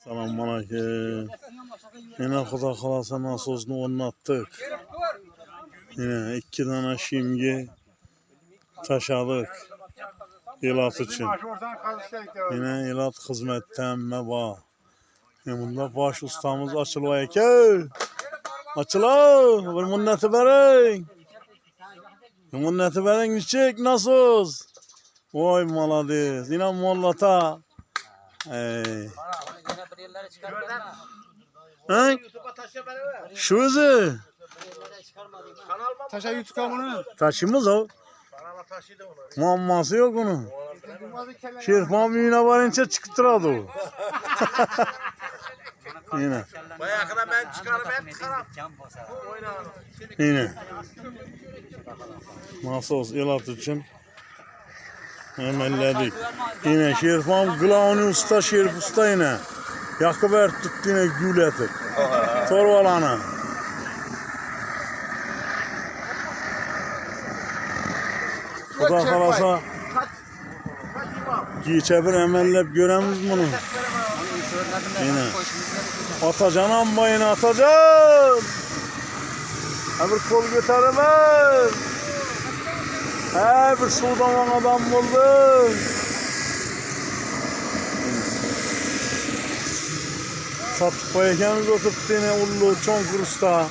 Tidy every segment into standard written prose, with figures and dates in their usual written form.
Selamünaleyküm. Yine kuda kalasa nasosunu onattık. Yine 2 tane şimdi taşadık. İlat için. Yine ilat hizmetten meba. Bunda baş ustamız açılıyor ki. Açılıyor. Bir minneti verin. Bir minneti verin. Çek nasos. Vay malades. Yine mollata. Şu özü. Taşa YouTube kanalını. Taşımız o. Mamması yok onun. Şerifan büyüğüne varınca çıktırdı o. Yine. Bayağı kadar ben çıkarım hep çıkarım. Yine. Nasos ilat için emelledik. Yine Şerifan Glavni usta Şerif usta yine. Yakıver tuttu yine gül etik. Torbalanı. Kuda kalasa geçe bir emellep göremiz bunu. Yine. Atacan ambayını atacan. Bir kol götüremez. Bir sudaman adam buldu. Sattık koyakemiz oturttu yine ullu Çonkur usta.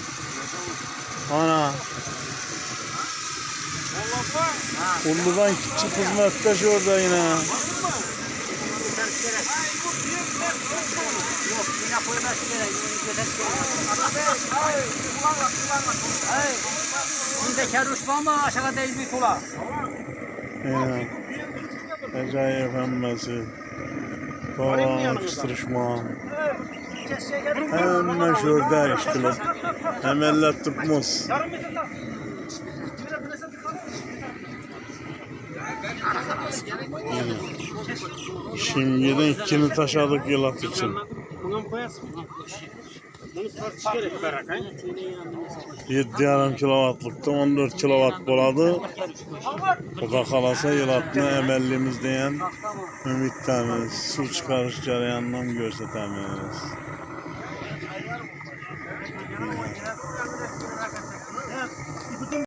Ana. Ullu'dan küçük hizmetteş orada yine. Şimdi keruşma mı aşağı değil bir kula? Yine. Acayip emmesi. Doğan kıstırışma. Hemen şurada iştiler. Hemen tutmaz. Şimdiden ikini taşadık yılat için. 7,5 kilovatlıkta 14 kilovat boladı. Kuda kalasa yılatını emellimiz diyen ümittemiz. Su çıkarış jarayanından görsetemiz.